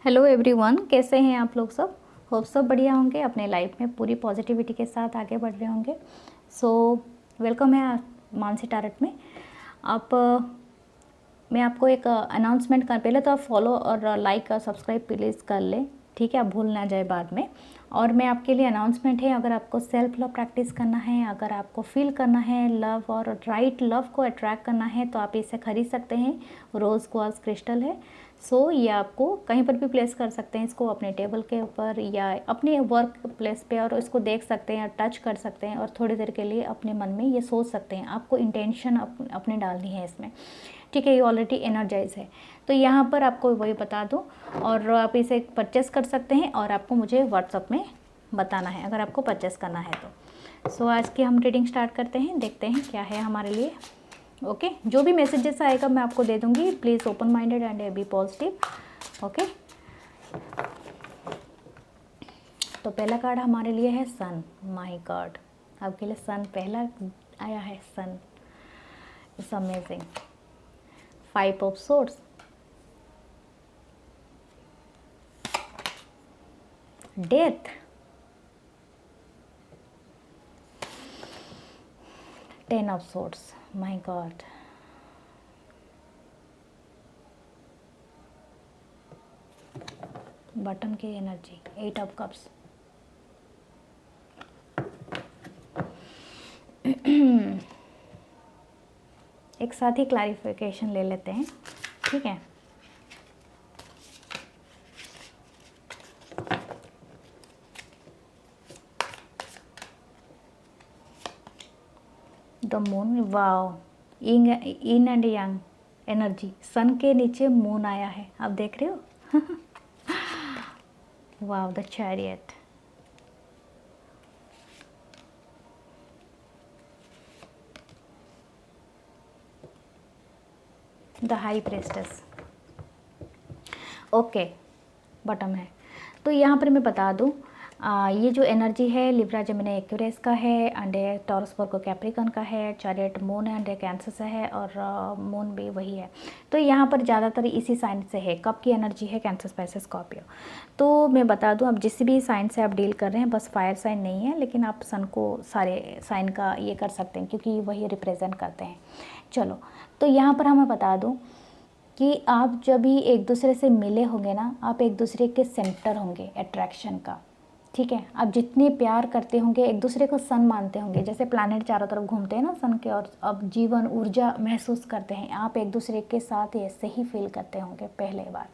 Hello everyone, कैसे हैं आप लोग सब। होप सब बढ़िया होंगे, अपने लाइफ में पूरी पॉजिटिविटी के साथ आगे बढ़ रहे होंगे। सो वेलकम है मानसी टारट में। आप मैं आपको एक अनाउंसमेंट कर, पहले तो आप फॉलो और लाइक और सब्सक्राइब प्लीज़ कर लें, ठीक है, आप भूल ना जाए बाद में। और मैं आपके लिए अनाउंसमेंट है, अगर आपको सेल्फ लव प्रैक्टिस करना है, अगर आपको फील करना है लव और राइट लव को अट्रैक्ट करना है, तो आप इसे खरीद सकते हैं। रोज़ क्वार्ट्ज क्रिस्टल है। सो ये आपको कहीं पर भी प्लेस कर सकते हैं, इसको अपने टेबल के ऊपर या अपने वर्क प्लेस पे, और इसको देख सकते हैं, टच कर सकते हैं और थोड़ी देर के लिए अपने मन में ये सोच सकते हैं। आपको इंटेंशन अपने डालनी है इसमें, ठीक है। ये ऑलरेडी एनर्जाइज है, तो यहाँ पर आपको वही बता दूँ और आप इसे परचेस कर सकते हैं और आपको मुझे व्हाट्सअप में बताना है अगर आपको परचेस करना है तो। सो आज की हम रीडिंग स्टार्ट करते हैं, देखते हैं क्या है हमारे लिए। ओके, जो भी मैसेजेस आएगा मैं आपको दे दूँगी। Please open minded and be positive. Okay, तो पहला कार्ड हमारे लिए है सन। माय गॉड, आपके लिए सन पहला आया है। Sun it's amazing. 5 of swords, death, 10 of swords, my god, bottom की एनर्जी, 8 ऑफ कप्स, एक साथ ही क्लैरिफिकेशन ले लेते हैं, ठीक है। The moon, wow, in and young energy. Sun के नीचे मून आया है, आप देख रहे हो। Wow, the chariot, the high priestess. Okay, bottom है। तो यहाँ पर मैं बता दूँ, ये जो एनर्जी है लिब्रा जेमिनी एक्वेरियस का है, एंड टॉरस वर्गो कैप्रिकॉर्न का है, चैरियट मून एंड कैंसर से है, और मून भी वही है। तो यहाँ पर ज़्यादातर इसी साइन से है। कब की एनर्जी है कैंसर, स्पाइसिस, स्कॉर्पियो। तो मैं बता दूँ, अब जिस भी साइन से आप डील कर रहे हैं, बस फायर साइन नहीं है, लेकिन आप सन को सारे साइन का ये कर सकते हैं क्योंकि वही रिप्रेजेंट करते हैं। चलो, तो यहाँ पर हमें बता दूँ कि आप जब भी एक दूसरे से मिले होंगे ना, आप एक दूसरे के सेंटर होंगे अट्रैक्शन का, ठीक है। आप जितने प्यार करते होंगे, एक दूसरे को सन मानते होंगे, जैसे प्लैनेट चारों तरफ घूमते हैं ना सन के, और अब जीवन ऊर्जा महसूस करते हैं, आप एक दूसरे के साथ ऐसे ही फील करते होंगे पहले बार,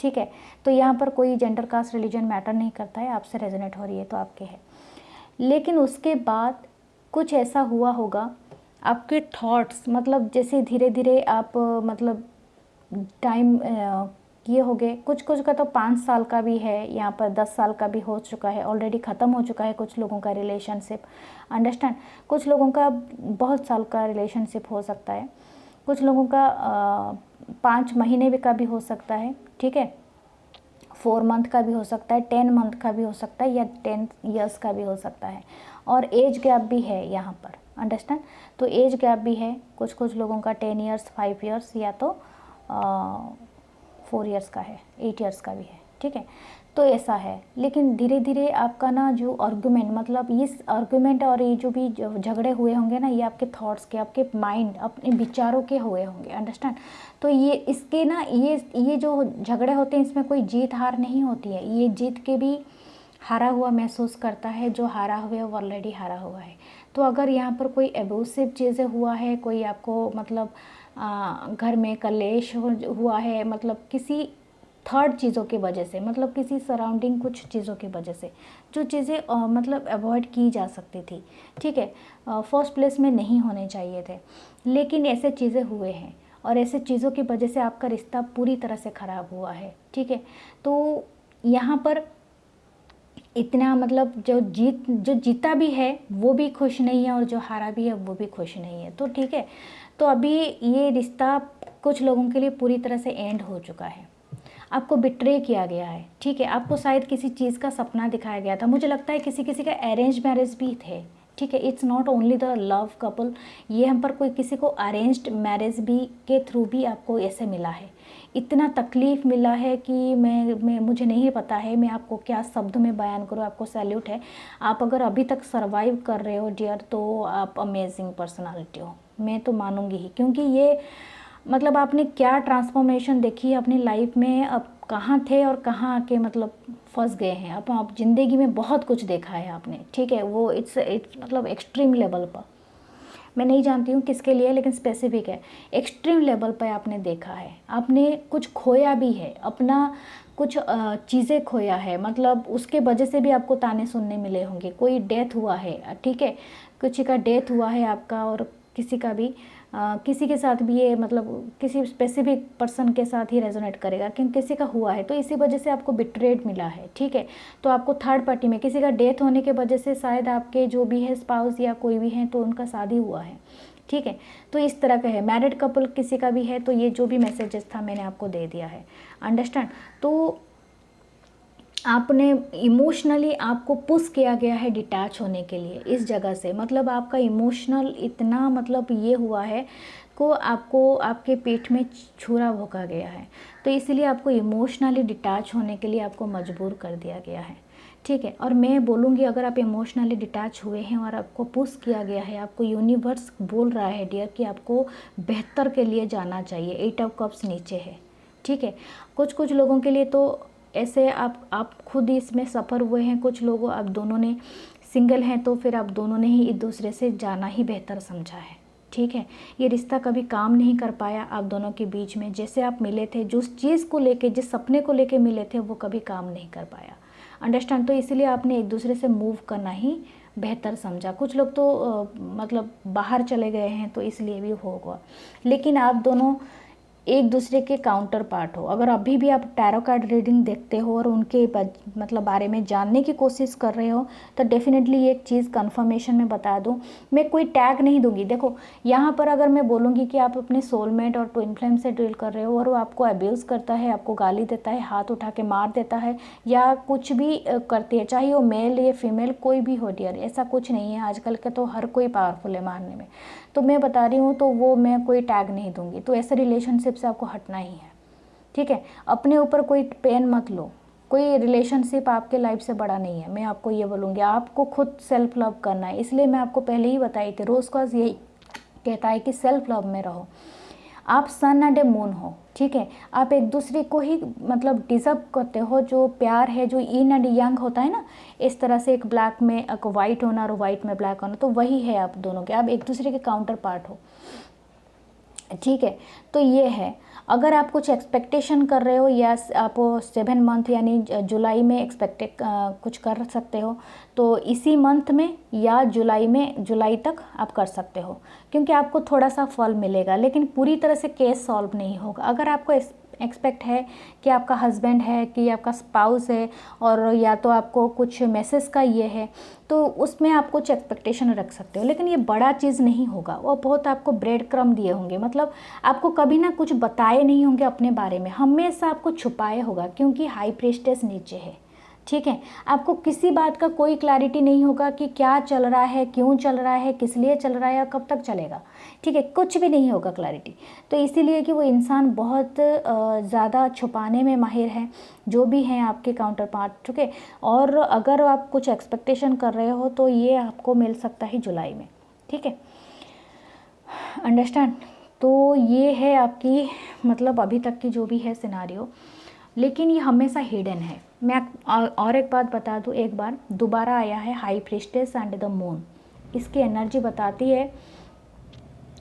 ठीक है। तो यहाँ पर कोई जेंडर, कास्ट, रिलीजन मैटर नहीं करता है, आपसे रेजोनेट हो रही है तो आपके है। लेकिन उसके बाद कुछ ऐसा हुआ होगा, आपके थॉट्स मतलब जैसे धीरे धीरे आप मतलब टाइम ये हो गए, कुछ कुछ का तो 5 साल का भी है, यहाँ पर 10 साल का भी हो चुका है, ऑलरेडी ख़त्म हो चुका है कुछ लोगों का रिलेशनशिप, अंडरस्टैंड। कुछ लोगों का बहुत साल का रिलेशनशिप हो सकता है, कुछ लोगों का 5 महीने भी का भी हो सकता है, ठीक है, 4 मंथ का भी हो सकता है, 10 मंथ का भी हो सकता है, या 10 ईयर्स का भी हो सकता है, और एज गैप भी है यहाँ पर, अंडरस्टैंड। तो एज गैप भी है, कुछ कुछ लोगों का 10 ईयर्स, 5 ईयर्स, या तो 4 ईयर्स का है, 8 ईयर्स का भी है, ठीक है। तो ऐसा है, लेकिन धीरे धीरे आपका ना जो आर्गुमेंट, मतलब इस आर्गुमेंट और ये जो भी झगड़े हुए होंगे ना, ये आपके थॉट्स के, आपके माइंड, अपने विचारों के हुए होंगे, अंडरस्टैंड। तो ये इसके ना ये जो झगड़े होते हैं, इसमें कोई जीत हार नहीं होती है, ये जीत के भी हारा हुआ महसूस करता है, जो हारा हुआ है वो ऑलरेडी हारा हुआ है। तो अगर यहाँ पर कोई एब्यूसिव चीज़ें हुआ है, कोई आपको मतलब घर में कलेश हुआ है, मतलब किसी थर्ड चीज़ों की वजह से, मतलब किसी सराउंडिंग कुछ चीज़ों की वजह से, जो चीज़ें मतलब अवॉइड की जा सकती थी, ठीक है, फर्स्ट प्लेस में नहीं होने चाहिए थे, लेकिन ऐसे चीज़ें हुए हैं, और ऐसे चीज़ों की वजह से आपका रिश्ता पूरी तरह से ख़राब हुआ है, ठीक है। तो यहाँ पर इतना मतलब जो जीता भी है वो भी खुश नहीं है, और जो हारा भी है वो भी खुश नहीं है, तो ठीक है। तो अभी ये रिश्ता कुछ लोगों के लिए पूरी तरह से एंड हो चुका है, आपको बिट्रे किया गया है, ठीक है। आपको शायद किसी चीज़ का सपना दिखाया गया था, मुझे लगता है किसी किसी का अरेंज मैरिज भी थे, ठीक है। It's not only the love couple, ये हम पर कोई किसी को अरेंज्ड मैरिज भी के थ्रू भी आपको ऐसे मिला है, इतना तकलीफ़ मिला है कि मैं मुझे नहीं पता है मैं आपको क्या शब्द में बयान करूँ। आपको सैल्यूट है, आप अगर अभी तक सर्वाइव कर रहे हो डियर, तो आप अमेजिंग पर्सनालिटी हो, मैं तो मानूंगी ही। क्योंकि ये मतलब आपने क्या ट्रांसफॉर्मेशन देखी है अपनी लाइफ में, अब कहाँ थे और कहाँ आके मतलब फंस गए हैं। अब आप ज़िंदगी में बहुत कुछ देखा है आपने, ठीक है। वो इट्स मतलब एक्सट्रीम लेवल पर, मैं नहीं जानती हूँ किसके लिए, लेकिन स्पेसिफिक है, एक्सट्रीम लेवल पर आपने देखा है। आपने कुछ खोया भी है, अपना कुछ चीज़ें खोया है, मतलब उसके वजह से भी आपको ताने सुनने मिले होंगे। कोई डेथ हुआ है, ठीक है, किसी का डेथ हुआ है आपका, और किसी का भी किसी के साथ भी ये मतलब किसी स्पेसिफिक पर्सन के साथ ही रेजोनेट करेगा, क्योंकि किसी का हुआ है तो इसी वजह से आपको बिट्रेड मिला है, ठीक है। तो आपको थर्ड पार्टी में किसी का डेथ होने के वजह से शायद आपके जो भी है स्पाउस या कोई भी है तो उनका शादी हुआ है, ठीक है। तो इस तरह का है, मैरिड कपल किसी का भी है तो ये जो भी मैसेजेस था मैंने आपको दे दिया है, अंडरस्टैंड। तो आपने इमोशनली आपको पुश किया गया है डिटैच होने के लिए इस जगह से, मतलब आपका इमोशनल इतना मतलब ये हुआ है को आपको आपके पेट में छुरा भोंका गया है, तो इसलिए आपको इमोशनली डिटैच होने के लिए आपको मजबूर कर दिया गया है, ठीक है। और मैं बोलूँगी अगर आप इमोशनली डिटैच हुए हैं और आपको पुश किया गया है, आपको यूनिवर्स बोल रहा है डियर कि आपको बेहतर के लिए जाना चाहिए। 8 ऑफ कप्स नीचे है, ठीक है। कुछ लोगों के लिए तो ऐसे आप खुद ही इसमें सफ़र हुए हैं, कुछ लोगों आप दोनों ने सिंगल हैं तो फिर आप दोनों ने ही एक दूसरे से जाना ही बेहतर समझा है, ठीक है। ये रिश्ता कभी काम नहीं कर पाया आप दोनों के बीच में, जैसे आप मिले थे, जिस चीज़ को लेके, जिस सपने को लेके मिले थे वो कभी काम नहीं कर पाया, अंडरस्टैंड। तो इसीलिए आपने एक दूसरे से मूव करना ही बेहतर समझा। कुछ लोग तो मतलब बाहर चले गए हैं तो इसलिए भी होगा, लेकिन आप दोनों एक दूसरे के काउंटर पार्ट हो। अगर अभी भी आप टैरो कार्ड रीडिंग देखते हो और उनके मतलब बारे में जानने की कोशिश कर रहे हो तो डेफिनेटली एक चीज़ कंफर्मेशन में बता दूं, मैं कोई टैग नहीं दूंगी। देखो यहाँ पर अगर मैं बोलूँगी कि आप अपने सोलमेट और ट्विन फ्लेम से डील कर रहे हो और वो आपको अब्यूज़ करता है, आपको गाली देता है, हाथ उठा के मार देता है या कुछ भी करती है, चाहे वो मेल या फीमेल कोई भी हो डियर, ऐसा कुछ नहीं है। आजकल के तो हर कोई पावरफुल है मारने में, तो मैं बता रही हूँ, तो वो मैं कोई टैग नहीं दूंगी। तो ऐसे रिलेशनशिप से आपको हटना ही है, ठीक है। अपने ऊपर कोई पेन मत लो, कोई रिलेशनशिप आपके लाइफ से बड़ा नहीं है, मैं आपको ये बोलूँगी। आपको खुद सेल्फ लव करना है, इसलिए मैं आपको पहले ही बताई थी, रोज़ कॉज यही कहता है कि सेल्फ लव में रहो। आप सन एंड ए मून हो, ठीक है। आप एक दूसरे को ही मतलब डिजर्व करते हो। जो प्यार है, जो इन एंड यंग होता है ना, इस तरह से एक ब्लैक में एक वाइट होना और वाइट में ब्लैक होना, तो वही है आप दोनों के, आप एक दूसरे के काउंटर पार्ट हो, ठीक है। तो ये है, अगर आप कुछ एक्सपेक्टेशन कर रहे हो या आप 7 मंथ यानी जुलाई में एक्सपेक्ट कुछ कर सकते हो तो इसी मंथ में या जुलाई तक आप कर सकते हो, क्योंकि आपको थोड़ा सा फल मिलेगा, लेकिन पूरी तरह से केस सॉल्व नहीं होगा। अगर आपको एक्सपेक्ट है कि आपका हस्बैंड है कि आपका स्पाउस है और या तो आपको कुछ मैसेज का ये है, तो उसमें आप कुछ एक्सपेक्टेशन रख सकते हो, लेकिन ये बड़ा चीज़ नहीं होगा। वो बहुत आपको ब्रेड क्रम्ब दिए होंगे, मतलब आपको कभी ना कुछ बताए नहीं होंगे अपने बारे में, हमेशा आपको छुपाए होगा, क्योंकि हाई प्रीस्टेस नीचे है, ठीक है। आपको किसी बात का कोई क्लैरिटी नहीं होगा कि क्या चल रहा है, क्यों चल रहा है, किस लिए चल रहा है और कब तक चलेगा, ठीक है, कुछ भी नहीं होगा क्लैरिटी। तो इसीलिए कि वो इंसान बहुत ज़्यादा छुपाने में माहिर है, जो भी हैं आपके काउंटर पार्ट, ठीक है। और अगर आप कुछ एक्सपेक्टेशन कर रहे हो तो ये आपको मिल सकता है जुलाई में, ठीक है, अंडरस्टैंड। तो ये है आपकी मतलब अभी तक की जो भी है सिनारियो, लेकिन ये हमेशा हिडन है। मैं और एक बात बता दूँ, एक बार दोबारा आया है high priestess and the moon. इसकी एनर्जी बताती है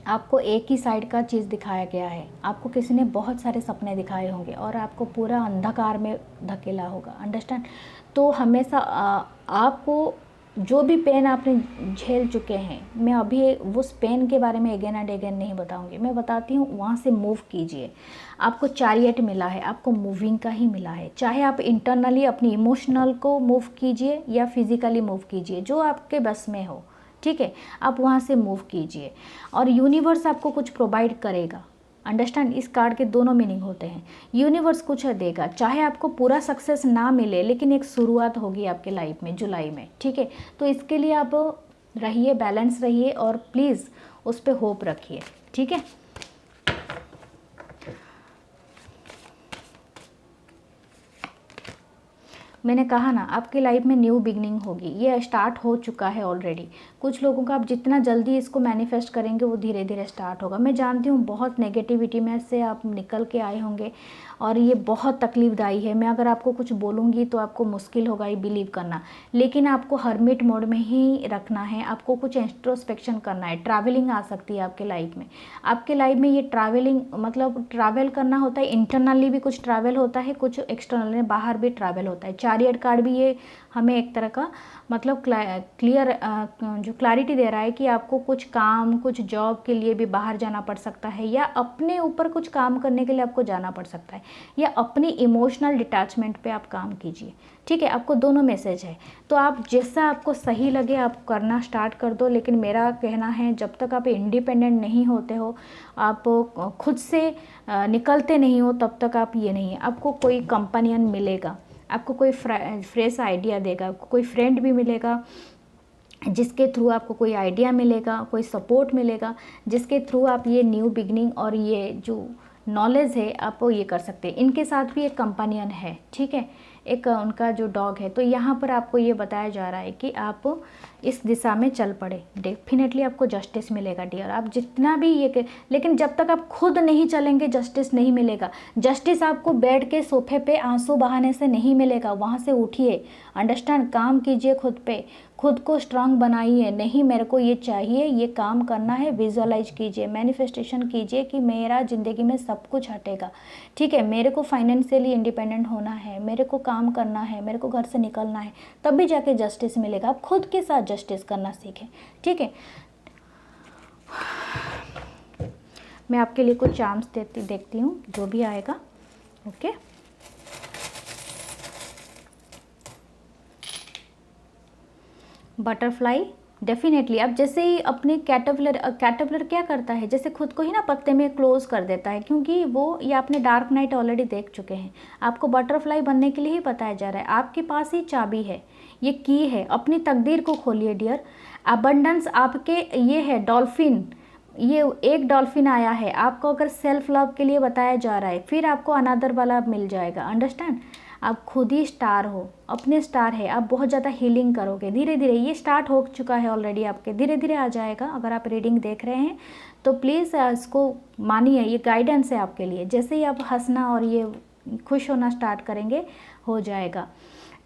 आपको एक ही साइड का चीज़ दिखाया गया है, आपको किसी ने बहुत सारे सपने दिखाए होंगे और आपको पूरा अंधकार में धकेला होगा, अंडरस्टैंड। तो हमेशा आपको जो भी पेन आपने झेल चुके हैं, मैं अभी उस पेन के बारे में अगेन एंड अगेन नहीं बताऊंगी, मैं बताती हूँ वहाँ से मूव कीजिए। आपको चैरियट मिला है, आपको मूविंग का ही मिला है, चाहे आप इंटरनली अपनी इमोशनल को मूव कीजिए या फिजिकली मूव कीजिए, जो आपके बस में हो, ठीक है, आप वहाँ से मूव कीजिए और यूनिवर्स आपको कुछ प्रोवाइड करेगा, अंडरस्टैंड। इस कार्ड के दोनों मीनिंग होते हैं, यूनिवर्स कुछ देगा, चाहे आपको पूरा सक्सेस ना मिले लेकिन एक शुरुआत होगी आपके लाइफ में जुलाई में, ठीक है। तो इसके लिए आप रहिए, बैलेंस रहिए और प्लीज़ उस पर होप रखिए, ठीक है। मैंने कहा ना, आपकी लाइफ में न्यू बिगनिंग होगी, ये स्टार्ट हो चुका है ऑलरेडी। कुछ लोगों का आप जितना जल्दी इसको मैनिफेस्ट करेंगे वो धीरे धीरे स्टार्ट होगा। मैं जानती हूँ बहुत नेगेटिविटी में से आप निकल के आए होंगे और ये बहुत तकलीफदायी है। मैं अगर आपको कुछ बोलूँगी तो आपको मुश्किल होगा ये बिलीव करना, लेकिन आपको हर्मिट मोड में ही रखना है। आपको कुछ इंट्रोस्पेक्शन करना है। ट्रैवलिंग आ सकती है आपके लाइफ में। आपके लाइफ में ये ट्रैवलिंग मतलब ट्रैवल करना होता है, इंटरनली भी कुछ ट्रैवल होता है, कुछ एक्सटर्नली बाहर भी ट्रैवल होता है। चैरियट कार्ड भी ये हमें एक तरह का मतलब क्लियर जो क्लैरिटी दे रहा है कि आपको कुछ काम, कुछ जॉब के लिए भी बाहर जाना पड़ सकता है, या अपने ऊपर कुछ काम करने के लिए आपको जाना पड़ सकता है, या अपनी इमोशनल डिटैचमेंट पे आप काम कीजिए, ठीक है। आपको दोनों मैसेज है, तो आप जैसा आपको सही लगे आप करना स्टार्ट कर दो। लेकिन मेरा कहना है जब तक आप इंडिपेंडेंट नहीं होते हो, आप खुद से निकलते नहीं हो, तब तक आप ये नहीं है। आपको कोई कंपेनियन मिलेगा, आपको कोई फ्रेश आइडिया देगा, आपको कोई फ्रेंड भी मिलेगा जिसके थ्रू आपको कोई आइडिया मिलेगा, कोई सपोर्ट मिलेगा, जिसके थ्रू आप ये न्यू बिगनिंग और ये जो नॉलेज है आप ये कर सकते हैं। इनके साथ भी एक कंपेनियन है, ठीक है, एक उनका जो डॉग है। तो यहाँ पर आपको ये बताया जा रहा है कि आप इस दिशा में चल पड़े, डेफिनेटली आपको जस्टिस मिलेगा डियर। आप जितना भी ये लेकिन जब तक आप खुद नहीं चलेंगे जस्टिस नहीं मिलेगा। जस्टिस आपको बैठ के सोफे पे आंसू बहाने से नहीं मिलेगा, वहाँ से उठिए, अंडरस्टैंड, काम कीजिए खुद पे, खुद को स्ट्रांग बनाइए। नहीं मेरे को ये चाहिए, ये काम करना है, विजुअलाइज कीजिए, मैनिफेस्टेशन कीजिए कि मेरा ज़िंदगी में सब कुछ हटेगा, ठीक है। मेरे को फाइनेंशियली इंडिपेंडेंट होना है, मेरे को काम करना है, मेरे को घर से निकलना है, तब भी जाके जस्टिस मिलेगा। आप खुद के साथ जस्टिस करना सीखें, ठीक है। मैं आपके लिए कुछ चार्म्स देखती हूँ जो भी आएगा, ओके। बटरफ्लाई, डेफिनेटली अब जैसे ही अपने कैटरपिलर क्या करता है, जैसे खुद को ही ना पत्ते में क्लोज कर देता है, क्योंकि वो ये आपने डार्क नाइट ऑलरेडी देख चुके हैं। आपको बटरफ्लाई बनने के लिए ही बताया जा रहा है। आपके पास ही चाबी है, ये की है, अपनी तकदीर को खोलिए डियर। अबंडेंस आपके ये है, डॉल्फिन, ये एक डॉल्फिन आया है आपको, अगर सेल्फ लव के लिए बताया जा रहा है, फिर आपको अनादर वाला मिल जाएगा, अंडरस्टैंड। आप खुद ही स्टार हो, अपने स्टार है। आप बहुत ज़्यादा हीलिंग करोगे धीरे धीरे, ये स्टार्ट हो चुका है ऑलरेडी, आपके धीरे धीरे आ जाएगा। अगर आप रीडिंग देख रहे हैं तो प्लीज़ इसको मानिए, ये गाइडेंस है आपके लिए। जैसे ही आप हंसना और ये खुश होना स्टार्ट करेंगे, हो जाएगा।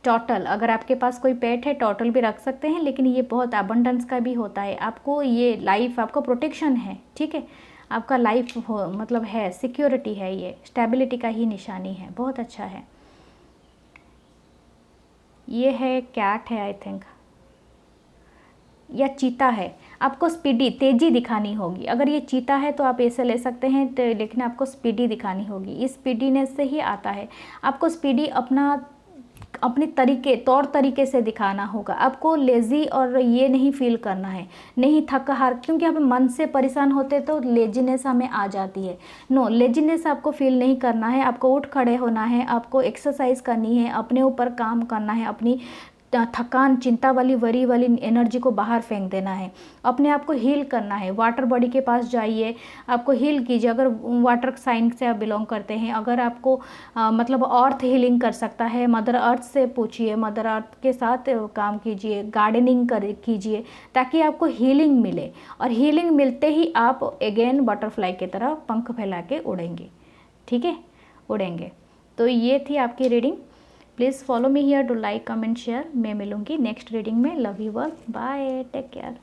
टोटल, अगर आपके पास कोई पेट है टोटल भी रख सकते हैं, लेकिन ये बहुत अबंडेंस का भी होता है। आपको ये लाइफ, आपका प्रोटेक्शन है, ठीक है, आपका लाइफ हो मतलब है, सिक्योरिटी है, ये स्टेबिलिटी का ही निशानी है, बहुत अच्छा है। ये है कैट है आई थिंक, या चीता है। आपको स्पीडी, तेज़ी दिखानी होगी। अगर ये चीता है तो आप ऐसे ले सकते हैं, तो लेकिन आपको स्पीडी दिखानी होगी। इस स्पीडीनेस से ही आता है। आपको स्पीडी अपने तौर तरीके से दिखाना होगा। आपको लेज़ी और ये नहीं फील करना है, नहीं थका हार, क्योंकि हम मन से परेशान होते तो लेजीनेस हमें आ जाती है। नो, लेजीनेस आपको फील नहीं करना है। आपको उठ खड़े होना है, आपको एक्सरसाइज करनी है, अपने ऊपर काम करना है, अपनी थकान, चिंता वाली, वरी वाली एनर्जी को बाहर फेंक देना है, अपने आप को हील करना है। वाटर बॉडी के पास जाइए, आपको हील कीजिए। अगर वाटर साइन से आप बिलोंग करते हैं, अगर आपको मतलब अर्थ हीलिंग कर सकता है, मदर अर्थ से पूछिए, मदर अर्थ के साथ काम कीजिए, गार्डनिंग कीजिए, ताकि आपको हीलिंग मिले। और हीलिंग मिलते ही आप अगेन बटरफ्लाई की तरह पंख फैला के उड़ेंगे, ठीक है, उड़ेंगे। तो ये थी आपकी reading. Please follow me here to like, comment, share. मैं मिलूंगी नेक्स्ट रीडिंग में। Love you all, bye, take care.